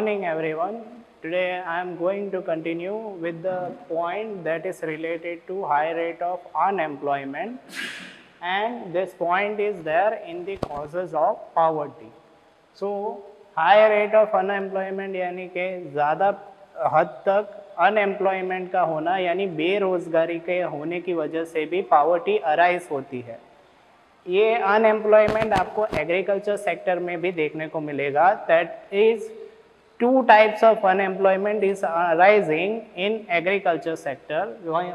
morning, everyone. Today I am going to continue with the point that is related to high rate of unemployment, and this point is there in the causes of poverty. So high rate of unemployment यानी कि ज़्यादा हद तक unemployment का होना यानी बेरोज़गारी के होने की वजह से भी पावर्टी अराइज होती है। ये अनएम्प्लॉयमेंट आपको एग्रीकल्चर सेक्टर में भी देखने को मिलेगा। That is two types of unemployment is arising in agriculture sector,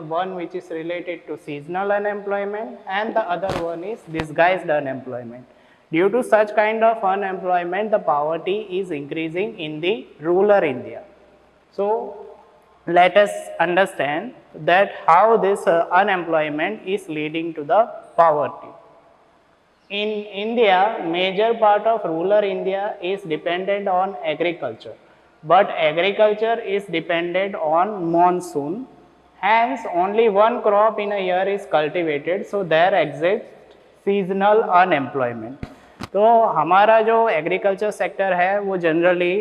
one which is related to seasonal unemployment and the other one is disguised unemployment. Due to such kind of unemployment, the poverty is increasing in the rural India. So let us understand that how this unemployment is leading to the poverty. In India, major part of rural India is dependent on agriculture, but agriculture is dependent on monsoon. Hence, only one crop in a year is cultivated, so there exists seasonal unemployment. तो हमारा जो agriculture sector है वो generally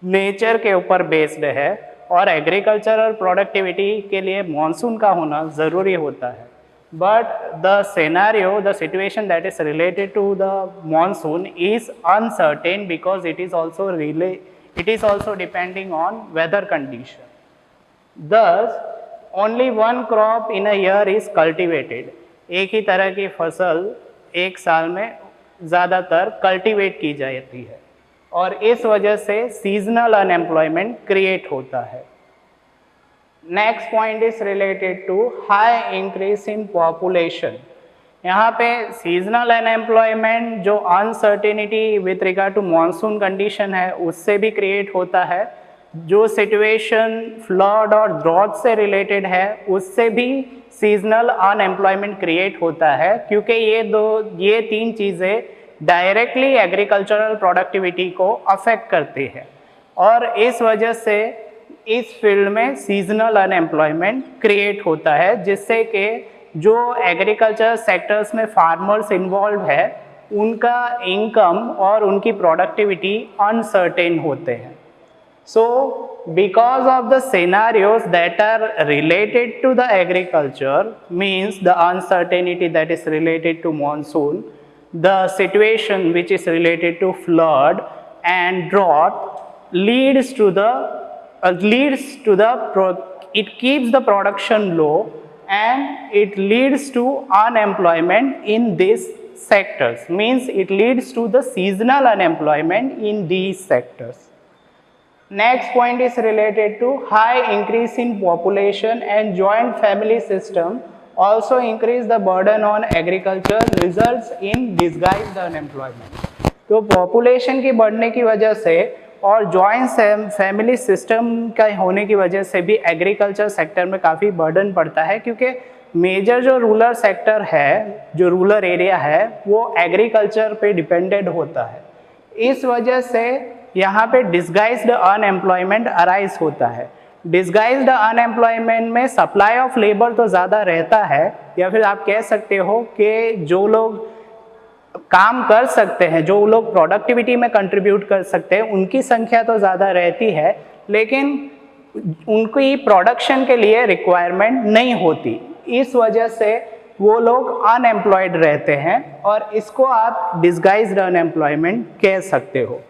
nature के ऊपर based है और agricultural productivity के लिए मानसून का होना ज़रूरी होता है. But the scenario, the situation that is related to the monsoon is uncertain because it is also depending on weather condition. Thus, only one crop in a year is cultivated. एक ही तरह की फसल एक साल में ज़्यादातर कल्टीवेट की जाती है और इस वजह से सीजनल अनएम्प्लॉयमेंट क्रिएट होता है. Next point is related to high increase in population. यहाँ पे सीजनल अनएम्प्लॉयमेंट जो uncertainty with regard to monsoon condition है उससे भी क्रिएट होता है. जो सिचुएशन फ्लड और ड्रॉट से रिलेटेड है उससे भी सीजनल अनएम्प्लॉयमेंट क्रिएट होता है क्योंकि ये तीन चीज़ें डायरेक्टली एग्रीकल्चरल प्रोडक्टिविटी को अफेक्ट करती है और इस वजह से इस फील्ड में सीजनल अनएम्प्लॉयमेंट क्रिएट होता है जिससे कि जो एग्रीकल्चर सेक्टर्स में फार्मर्स इन्वॉल्व है उनका इनकम और उनकी प्रोडक्टिविटी अनसर्टेन होते हैं. So because of the scenarios that are related to the agriculture means the uncertainty that is related to monsoon, the situation which is related to flood and drought it keeps the production low and it leads to unemployment in these sectors, means it leads to the seasonal unemployment in these sectors. Next point is related to high increase in population and joint family system also increase the burden on agriculture, results in disguised unemployment. तो population की बढ़ने की वजह से और joint family system का होने की वजह से भी एग्रीकल्चर सेक्टर में काफ़ी बर्डन पड़ता है क्योंकि मेजर जो रूरल सेक्टर है, जो रूरल एरिया है वो एग्रीकल्चर पे डिपेंडेंट होता है. इस वजह से यहाँ पे डिस्गाइज्ड अनएम्प्लॉयमेंट अराइज होता है. डिस्गाइज्ड अनएम्प्लॉयमेंट में सप्लाई ऑफ लेबर तो ज़्यादा रहता है या फिर आप कह सकते हो कि जो लोग काम कर सकते हैं, जो लोग प्रोडक्टिविटी में कंट्रीब्यूट कर सकते हैं उनकी संख्या तो ज़्यादा रहती है लेकिन उनकी प्रोडक्शन के लिए रिक्वायरमेंट नहीं होती. इस वजह से वो लोग अनएम्प्लॉयड रहते हैं और इसको आप डिस्गाइज्ड अनएम्प्लॉयमेंट कह सकते हो.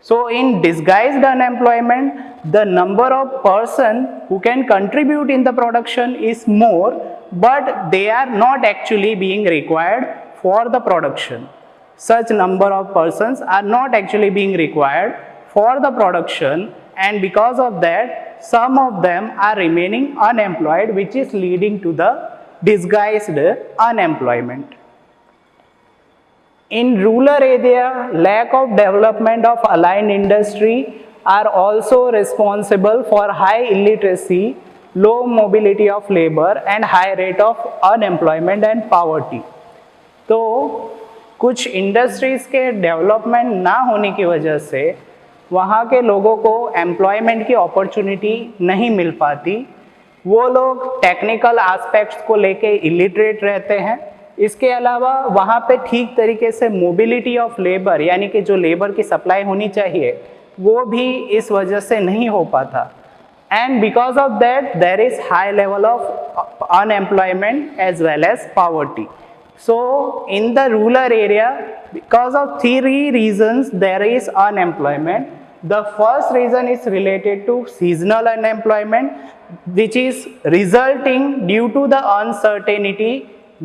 So in disguised unemployment the number of person who can contribute in the production is more but they are not actually being required for the production. Such number of persons are not actually being required for the production and because of that some of them are remaining unemployed which is leading to the disguised unemployment. In rural area, lack of development of aligned industry are also responsible for high illiteracy, low mobility of labor and high rate of unemployment and poverty. तो कुछ industries के development ना होने की वजह से वहाँ के लोगों को एम्प्लॉयमेंट की अपॉर्चुनिटी नहीं मिल पाती. वो लोग टेक्निकल एस्पेक्ट्स को लेके इलिटरेट रहते हैं. इसके अलावा वहाँ पे ठीक तरीके से मोबिलिटी ऑफ लेबर यानी कि जो लेबर की सप्लाई होनी चाहिए वो भी इस वजह से नहीं हो पाता। And because of that, there is high level of unemployment as well as poverty. So in the rural area, because of three reasons, there is unemployment. The first reason is related to seasonal unemployment, which is resulting due to the uncertainty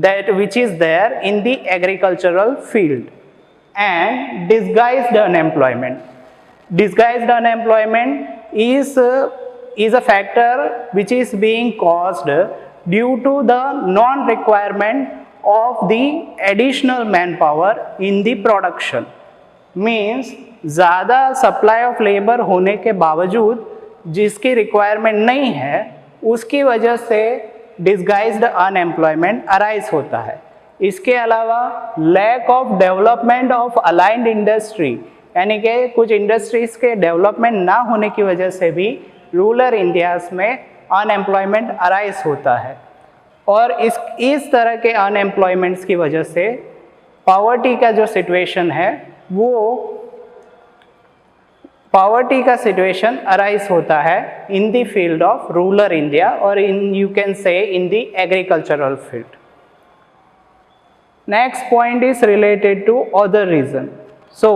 that which is there in the agricultural field, and disguised unemployment. Disguised unemployment is a factor which is being caused due to the non-requirement of the additional manpower in the production. Means ज़्यादा supply of labour होने के बावजूद जिसकी requirement नहीं है, उसकी वजह से डिस्गाइज्ड अनएम्प्लॉयमेंट अराइज होता है। इसके अलावा lack of development of allied industry, यानी कि कुछ इंडस्ट्रीज़ के डेवलपमेंट ना होने की वजह से भी रूरल इंडियाज़ में अनएम्प्लॉयमेंट अराइज होता है। और इस तरह के अनएम्प्लॉयमेंट्स की वजह से पॉवर्टी का जो सिचुएशन है वो पॉवर्टी का सिचुएशन अराइज होता है in the field of rural India और इन you can say in the agricultural field. Next point is related to other reason. So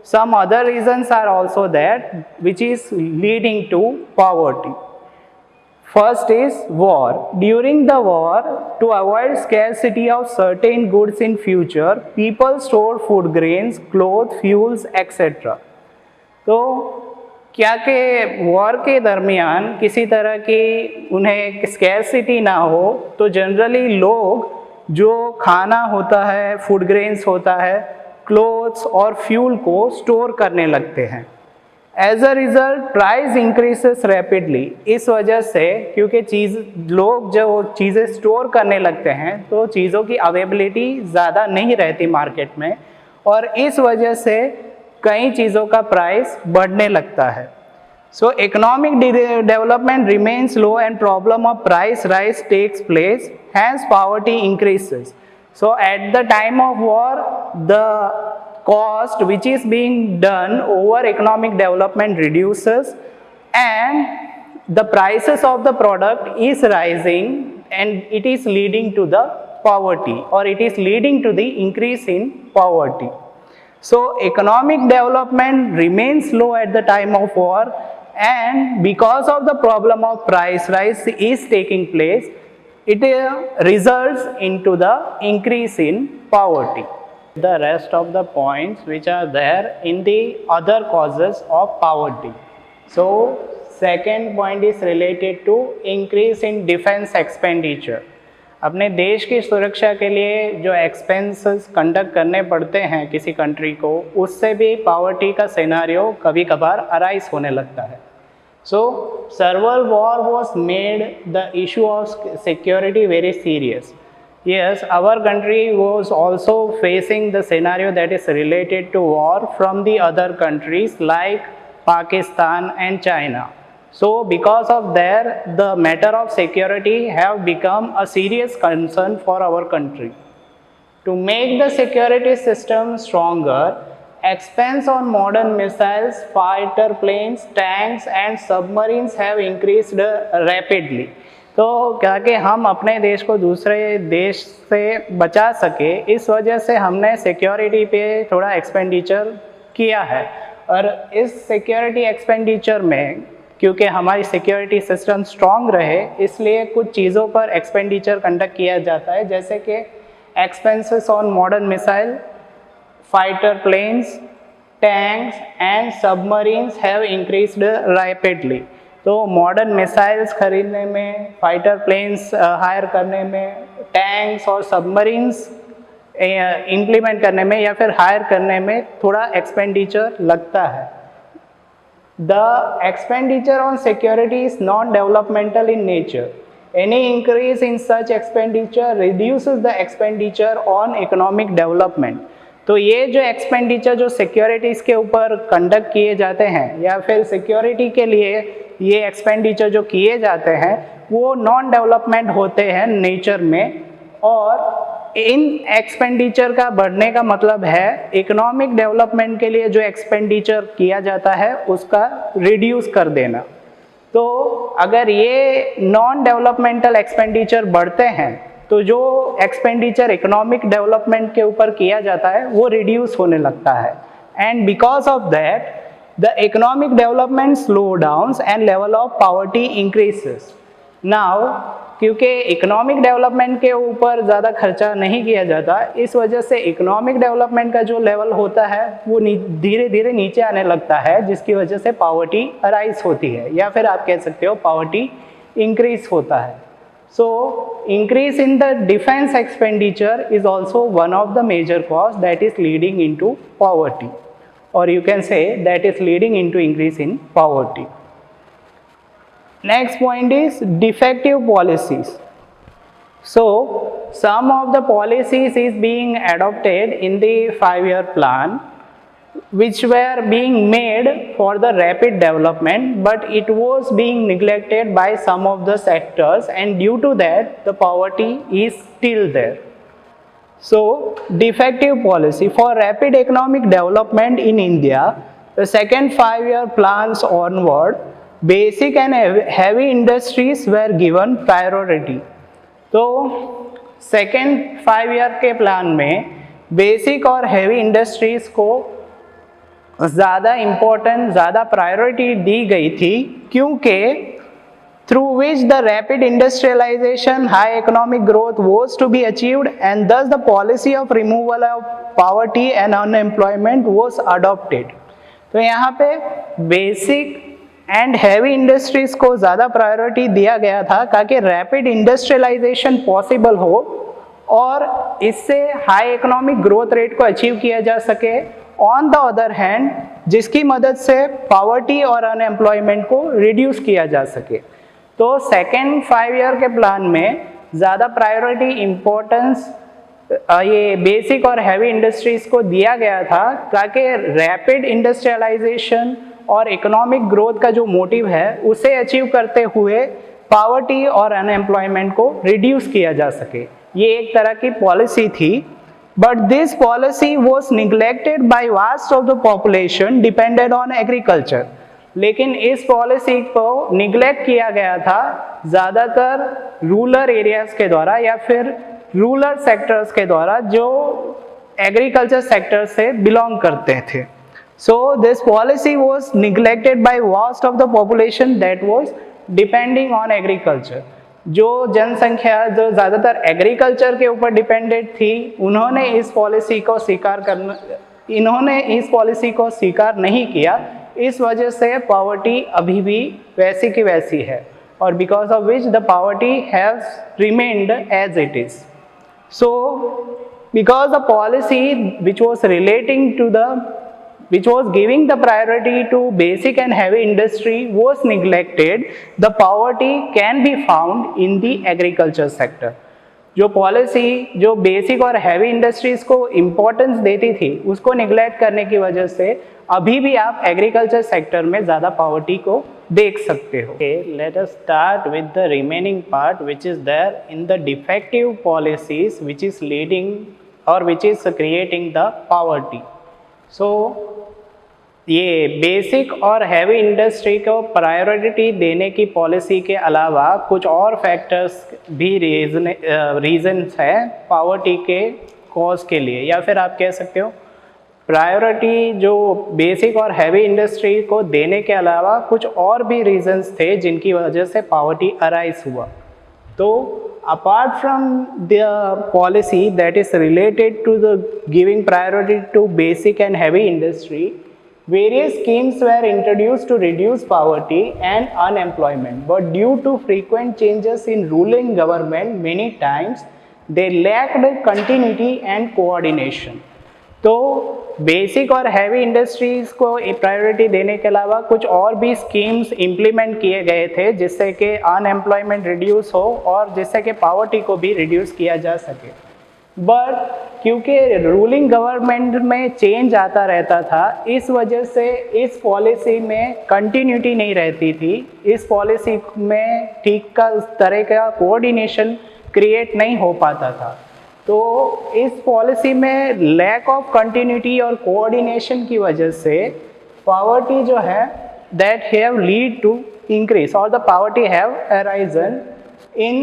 some other reasons are also there which is leading to poverty. First is war. During the war, to avoid scarcity of certain goods in future, people stored food grains, clothes, fuels, etc. तो क्या कि war के दरमियान किसी तरह की उन्हें scarcity ना हो, तो जनरली लोग जो खाना होता है, फूड ग्रेन्स होता है, क्लोथ्स और फ्यूल को स्टोर करने लगते हैं। As a result price increases rapidly. इस वजह से क्योंकि लोग जो चीज़ें स्टोर करने लगते हैं तो चीज़ों की अवेलेबिलिटी ज़्यादा नहीं रहती मार्केट में, और इस वजह से कई चीज़ों का प्राइस बढ़ने लगता है। So economic development remains low and problem of price rise takes place, hence poverty increases. So at the time of war, the cost which is being done over economic development reduces and the prices of the product is rising, and it is leading to the poverty, or it is leading to the increase in poverty. So economic development remains low at the time of war, and because of the problem of price rise is taking place, it results into the increase in poverty. The rest of the points which are there in the other causes of poverty. So second point is related to increase in defense expenditure. अपने देश की सुरक्षा के लिए जो expenses conduct करने पड़ते हैं किसी कंट्री को, उससे भी पॉवर्टी का सिनेरियो कभी कभार अराइज होने लगता है। So several war was made the issue of security very serious. Yes, our country was also facing the scenario that is related to war from the other countries like Pakistan and China. So because of that, the matter of security have become a serious concern for our country. To make the security system stronger, expense on modern missiles, fighter planes, tanks and submarines have increased rapidly. तो क्या कि हम अपने देश को दूसरे देश से बचा सके, इस वजह से हमने सिक्योरिटी पे थोड़ा एक्सपेंडिचर किया है। और इस सिक्योरिटी एक्सपेंडिचर में क्योंकि हमारी सिक्योरिटी सिस्टम स्ट्रॉन्ग रहे, इसलिए कुछ चीज़ों पर एक्सपेंडिचर कंडक्ट किया जाता है, जैसे कि expenses on modern missile, fighter planes, tanks and submarines have increased rapidly. तो मॉडर्न मिसाइल्स खरीदने में, फाइटर प्लेन्स हायर करने में, टैंक्स और सबमरीन्स इम्प्लीमेंट करने में या फिर हायर करने में थोड़ा एक्सपेंडिचर लगता है। The expenditure on security is non-developmental in nature. Any increase in such expenditure reduces the expenditure on economic development. तो ये जो एक्सपेंडिचर जो सिक्योरिटीज़ के ऊपर कंडक्ट किए जाते हैं या फिर सिक्योरिटी के लिए ये एक्सपेंडिचर जो किए जाते हैं वो नॉन डेवलपमेंट होते हैं नेचर में, और इन एक्सपेंडिचर का बढ़ने का मतलब है इकोनॉमिक डेवलपमेंट के लिए जो एक्सपेंडिचर किया जाता है उसका रिड्यूस कर देना। तो अगर ये नॉन डेवलपमेंटल एक्सपेंडिचर बढ़ते हैं तो जो एक्सपेंडिचर इकोनॉमिक डेवलपमेंट के ऊपर किया जाता है वो रिड्यूस होने लगता है, and because of that the economic development slow downs and level of poverty increases. Now क्योंकि इकोनॉमिक डेवलपमेंट के ऊपर ज़्यादा खर्चा नहीं किया जाता, इस वजह से इकोनॉमिक डेवलपमेंट का जो लेवल होता है वो धीरे धीरे नीचे आने लगता है, जिसकी वजह से पॉवर्टी अराइज होती है, या फिर आप कह सकते हो पॉवर्टी इंक्रीज होता है। So increase in the defence expenditure is also one of the major cause that is leading into poverty, और you can say that is leading into increase in poverty. Next point is defective policies. So some of the policies is being adopted in the 5-year plan which were being made for the rapid development, but it was being neglected by some of the sectors, and due to that the poverty is still there. So defective policy for rapid economic development in India, the second 5-year plans onward, basic and heavy industries were given priority. तो second 5 year के plan में basic और heavy industries को ज़्यादा important, ज़्यादा priority दी गई थी, क्योंकि through which the rapid industrialisation high economic growth was to be achieved and thus the policy of removal of poverty and unemployment was adopted. तो यहाँ पे बेसिक एंड हैवी इंडस्ट्रीज को ज़्यादा प्रायोरिटी दिया गया था ताकि रैपिड इंडस्ट्रियलाइजेशन पॉसिबल हो और इससे हाई इकोनॉमिक ग्रोथ रेट को अचीव किया जा सके। ऑन द अदर हैंड जिसकी मदद से पॉवर्टी और अनएम्प्लॉयमेंट को रिड्यूस किया जा सके। तो सेकेंड 5 ईयर के प्लान में ज़्यादा प्रायोरिटी इम्पोर्टेंस ये बेसिक और हैवी इंडस्ट्रीज को दिया गया था ताकि रैपिड इंडस्ट्रियलाइजेशन और इकोनॉमिक ग्रोथ का जो मोटिव है उसे अचीव करते हुए पॉवर्टी और अनएम्प्लॉयमेंट को रिड्यूस किया जा सके। ये एक तरह की पॉलिसी थी, but this policy was neglected by vast of the population depended on agriculture. लेकिन इस पॉलिसी को निग्लेक्ट किया गया था ज़्यादातर रूरल एरियाज के द्वारा या फिर रूरल सेक्टर्स के द्वारा जो एग्रीकल्चर सेक्टर से बिलोंग करते थे। So this policy was neglected by vast of the population that was depending on agriculture. जो जनसंख्या जो ज़्यादातर एग्रीकल्चर के ऊपर डिपेंडेंट थी, इन्होंने इस पॉलिसी को स्वीकार नहीं किया। इस वजह से पॉवर्टी अभी भी वैसी की वैसी है, और because of which the poverty has remained as it is. So because the policy which was giving the priority to basic and heavy industry was neglected, the poverty can be found in the agriculture sector. जो policy जो basic और heavy industries को importance देती थी उसको neglect करने की वजह से अभी भी आप एग्रीकल्चर सेक्टर में ज़्यादा पॉवर्टी को देख सकते हो। Let us start with the remaining part which is there in the defective policies which is leading और which is creating the poverty. So ये बेसिक और हैवी इंडस्ट्री को प्रायोरिटी देने की पॉलिसी के अलावा कुछ और फैक्टर्स भी रीजंस है पॉवर्टी के कॉज के लिए, या फिर आप कह सकते हो प्रायोरिटी जो बेसिक और हैवी इंडस्ट्री को देने के अलावा कुछ और भी रीजंस थे जिनकी वजह से पॉवर्टी अराइज हुआ। तो apart from the policy that is related to the giving priority to basic and heavy industry, various schemes were introduced to reduce poverty and unemployment, but due to frequent changes in ruling government many times they lacked continuity and coordination. तो basic और heavy industries को priority देने के अलावा कुछ और भी schemes implement किए गए थे जिससे कि अनएम्प्लॉयमेंट रिड्यूस हो और जिससे कि पॉवर्टी को भी रिड्यूस किया जा सके। बट क्योंकि रूलिंग गवर्नमेंट में चेंज आता रहता था, इस वजह से इस पॉलिसी में कंटिन्यूटी नहीं रहती थी, इस पॉलिसी में ठीक का तरह का कोऑर्डिनेशन क्रिएट नहीं हो पाता था। तो इस पॉलिसी में लैक ऑफ कंटिन्यूटी और कोऑर्डिनेशन की वजह से पॉवर्टी जो है that have lead to increase or the poverty have arisen in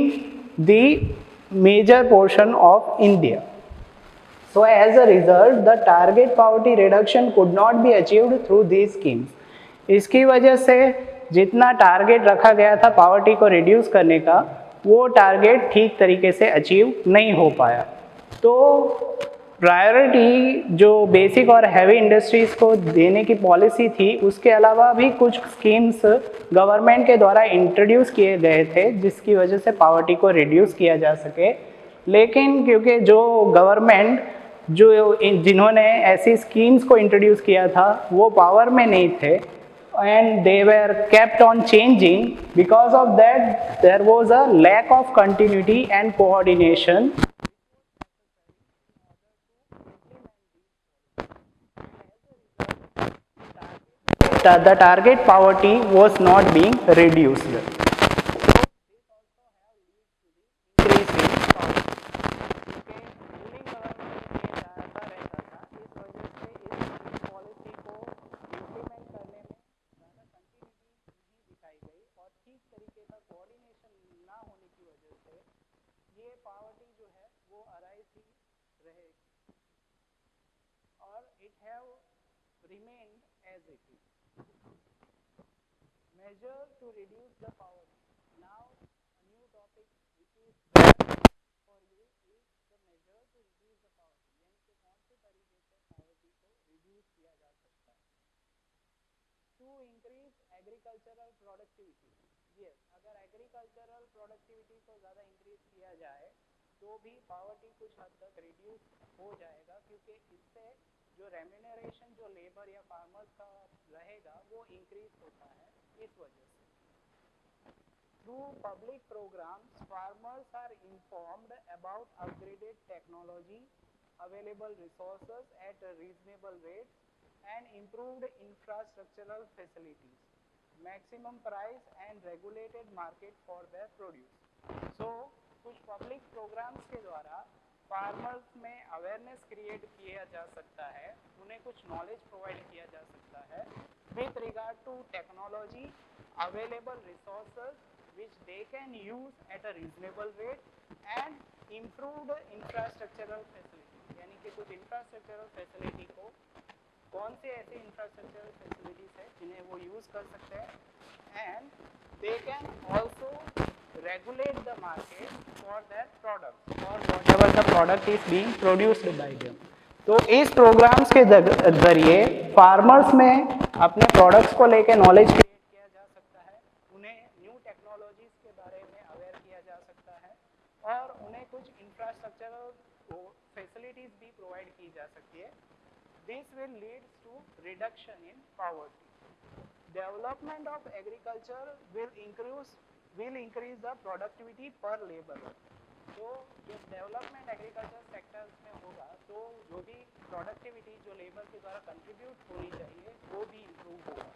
the major portion of India. So as a result, the target poverty reduction could not be achieved through these schemes. इसकी वजह से जितना target रखा गया था poverty को reduce करने का, वो टारगेट ठीक तरीके से अचीव नहीं हो पाया। तो प्रायोरिटी जो बेसिक और हैवी इंडस्ट्रीज़ को देने की पॉलिसी थी, उसके अलावा भी कुछ स्कीम्स गवर्नमेंट के द्वारा इंट्रोड्यूस किए गए थे जिसकी वजह से पॉवर्टी को रिड्यूस किया जा सके। लेकिन क्योंकि जो गवर्नमेंट जिन्होंने ऐसी स्कीम्स को इंट्रोड्यूस किया था वो पावर में नहीं थे and they were kept on changing, because of that there was a lack of continuity and coordination. The target poverty was not being reduced. Remained as it is. Measure to reduce the poverty. Now a new topic which is for you is the measure to reduce the poverty. यानी कि कौन से तरीके से poverty को reduce किया जा सकता है? To increase agricultural productivity. Yes, अगर agricultural productivity को ज़्यादा increase किया जाए तो भी poverty कुछ हद तक reduce हो जाएगा, क्योंकि इससे जो रेम्यूनरेशन जो लेबर या फार्मर्स का रहेगा वो इंक्रीज होता है। इस वजह से through public programmes farmers are informed about upgraded technology, available resources at reasonable rates and improved infrastructural facilities, maximum price and regulated market for their produce. So कुछ पब्लिक प्रोग्राम्स के द्वारा फार्मर्स में awareness create किया जा सकता है, उन्हें कुछ नॉलेज प्रोवाइड किया जा सकता है with regard to technology, available resources which they can use at a reasonable rate and improved infrastructural facility. यानी कि कुछ इंफ्रास्ट्रक्चरल फैसिलिटी को, कौन से ऐसे इंफ्रास्ट्रक्चरल फैसिलिटीज है जिन्हें वो यूज़ कर सकते हैं, and they can also regulate the market for their products or whatever the product is being produced by them. तो इस प्रोग्राम्स के जरिए फार्मर्स में अपने प्रोडक्ट्स को लेकर नॉलेज क्रिएट किया जा सकता है, उन्हें न्यू टेक्नोलॉजीज के बारे में अवेयर किया जा सकता है और उन्हें कुछ इंफ्रास्ट्रक्चरल फैसिलिटीज भी प्रोवाइड की जा सकती है। This will lead to reduction in poverty. Development of agriculture will increase the productivity per labor. तो जो डेवलपमेंट एग्रीकल्चर सेक्टर्स में होगा तो जो भी प्रोडक्टिविटी जो लेबर के द्वारा कंट्रीब्यूट होनी चाहिए वो भी इम्प्रूव होगा।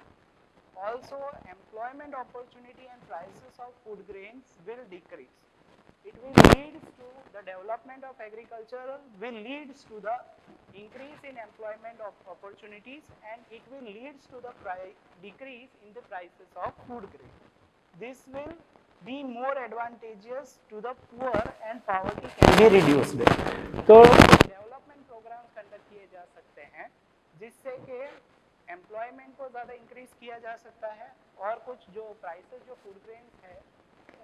Also employment opportunity and prices of food grains will decrease. It will lead to the development of agriculture, will leads to the increase in employment of opportunities, and it will leads to the decrease in the prices of food grains. This will be more advantageous to the poor and poverty can be reduced. तो development programmes conduct किए जा सकते हैं जिससे कि employment को ज़्यादा increase किया जा सकता है और कुछ जो प्राइसेस जो फूड ग्रेन्स है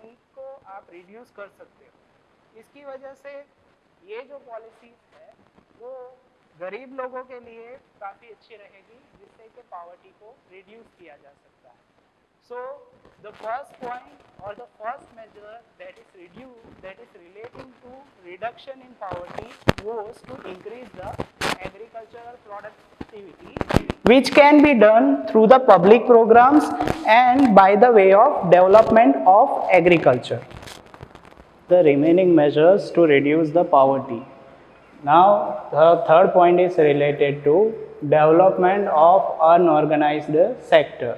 उनको आप रिड्यूस कर सकते हो। इसकी वजह से ये जो पॉलिसीज है वो गरीब लोगों के लिए काफ़ी अच्छी रहेगी, जिससे कि पॉवर्टी को रिड्यूस किया जा सकता है। So the first point or the first measure that is relating to reduction in poverty was to increase the agricultural productivity, which can be done through the public programs and by the way of development of agriculture. The remaining measures to reduce the poverty. Now the third point is related to development of unorganized sector.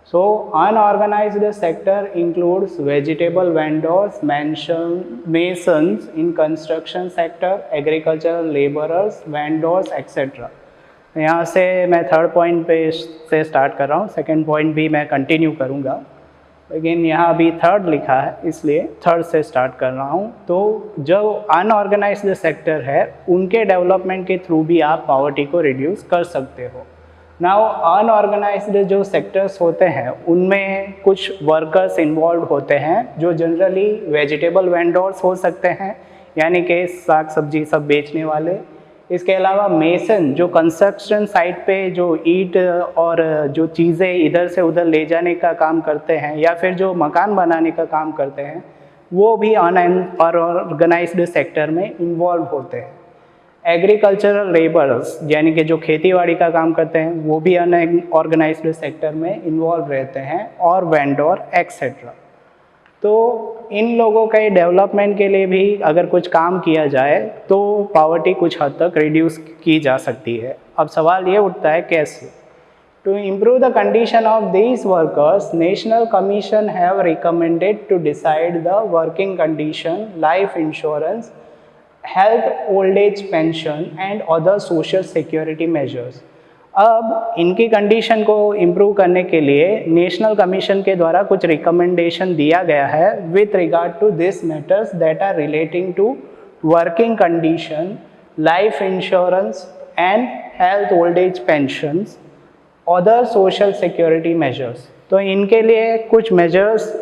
So unorganized sector includes vegetable vendors, masons in construction sector, agricultural laborers, vendors, etc. यहाँ से मैं third point पे से start कर रहा हूँ, second point भी मैं कंटिन्यू करूँगा, लेकिन यहाँ अभी थर्ड लिखा है इसलिए थर्ड से स्टार्ट कर रहा हूँ। तो जो अनऑर्गेनाइज्ड सेक्टर है उनके डेवलपमेंट के थ्रू भी आप पॉवर्टी को रिड्यूस कर सकते हो। नाउ अनऑर्गेनाइज्ड जो सेक्टर्स होते हैं उनमें कुछ वर्कर्स इन्वॉल्व होते हैं जो जनरली वेजिटेबल वेंडर्स हो सकते हैं, यानी कि साग सब्जी सब बेचने वाले। इसके अलावा मेसन जो कंस्ट्रक्शन साइट पे जो ईंट और जो चीज़ें इधर से उधर ले जाने का काम करते हैं या फिर जो मकान बनाने का काम करते हैं, वो भी अनऑर्गेनाइज्ड सेक्टर में इन्वॉल्व होते हैं। एग्रीकल्चरल लेबर्स यानी कि जो खेतीबाड़ी का काम करते हैं वो भी अनऑर्गेनाइज्ड सेक्टर में इन्वॉल्व रहते हैं, और वेंडर एक्सेट्रा। तो इन लोगों के डेवलपमेंट के लिए भी अगर कुछ काम किया जाए तो पॉवर्टी कुछ हद तक रिड्यूस की जा सकती है। अब सवाल ये उठता है कैसे? To improve the condition of these workers, national commission have recommended to decide the working condition, life insurance, health old age pension and other social security measures. अब इनकी कंडीशन को इम्प्रूव करने के लिए नेशनल कमीशन के द्वारा कुछ recommendation दिया गया है with regard to this matters that are relating to working condition, life insurance and health old age pensions, other social security measures. तो इनके लिए कुछ मेजर्स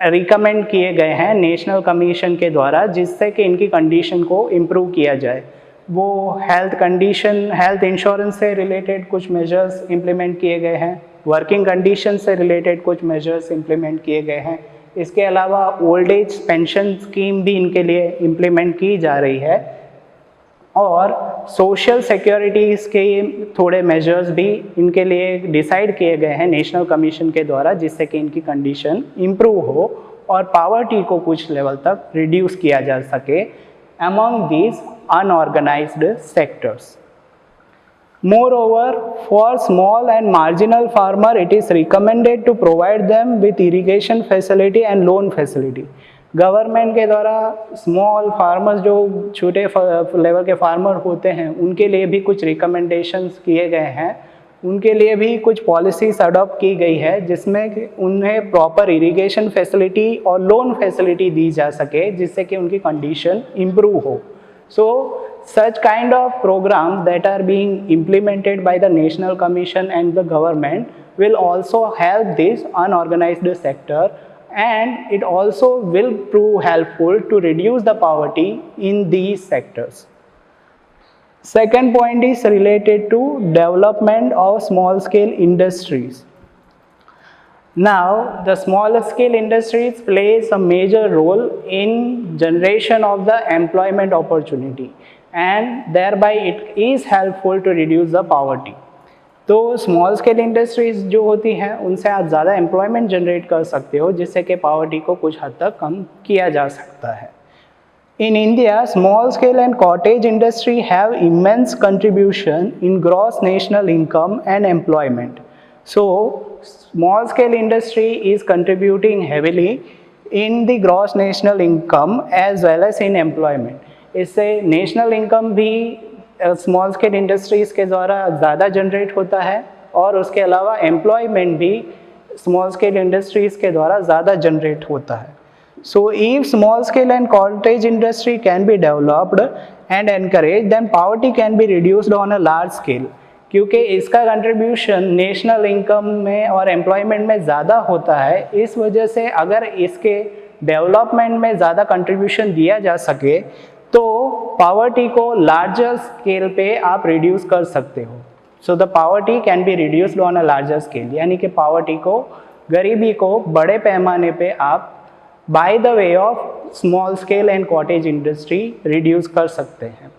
रिकमेंड किए गए हैं नेशनल कमीशन के द्वारा जिससे कि इनकी कंडीशन को इम्प्रूव किया जाए। वो हेल्थ इंश्योरेंस से रिलेटेड कुछ मेजर्स इम्प्लीमेंट किए गए हैं, वर्किंग कंडीशन से रिलेटेड कुछ मेजर्स इम्प्लीमेंट किए गए हैं। इसके अलावा ओल्ड एज पेंशन स्कीम भी इनके लिए इम्प्लीमेंट की जा रही है, और सोशल सिक्योरिटीज़ के थोड़े मेजर्स भी इनके लिए डिसाइड किए गए हैं नेशनल कमीशन के द्वारा जिससे कि इनकी कंडीशन इम्प्रूव हो और पॉवर्टी को कुछ लेवल तक रिड्यूस किया जा सके among these unorganized sectors. Moreover, for small and marginal farmer, it is recommended to provide them with irrigation facility and loan facility. Government के द्वारा स्मॉल फार्मर्स जो छोटे लेवल के फार्मर होते हैं उनके लिए भी कुछ रिकमेंडेशंस किए गए हैं, उनके लिए भी कुछ पॉलिसीज अडॉप्ट की गई है जिसमें उन्हें प्रॉपर इरिगेशन फैसिलिटी और लोन फैसिलिटी दी जा सके जिससे कि उनकी कंडीशन इम्प्रूव हो। सो such kind of programs that are being implemented by the National Commission and the government will also help this unorganized sector, and it also will prove helpful to reduce the poverty in these sectors. Second point is related to development of small scale industries. Now, the small scale industries plays a major role in generation of the employment opportunity, and thereby it is helpful to reduce the poverty. तो small scale industries जो होती हैं उनसे आप ज़्यादा employment generate कर सकते हो जिससे कि पॉवर्टी को कुछ हद तक कम किया जा सकता है। In India, small scale and cottage industry have immense contribution in gross national income and employment. So, small scale industry is contributing heavily in the gross national income as well as in employment. इससे national income भी small scale industries के द्वारा ज़्यादा generate होता है और उसके अलावा एम्प्लॉयमेंट भी स्मॉल स्केल इंडस्ट्रीज़ के द्वारा ज़्यादा जनरेट होता है। So if small scale and cottage industry can be developed and encouraged, then poverty can be reduced on a large scale. क्योंकि इसका कंट्रीब्यूशन नेशनल इनकम में और एम्प्लॉयमेंट में ज़्यादा होता है, इस वजह से अगर इसके डेवलपमेंट में ज़्यादा कंट्रीब्यूशन दिया जा सके तो पॉवर्टी को लार्जर स्केल पे आप रिड्यूस कर सकते हो। So the poverty can be reduced on a larger scale, यानी कि पॉवर्टी को, गरीबी को बड़े पैमाने पे आप by the way of small scale and cottage industry reduce कर सकते हैं।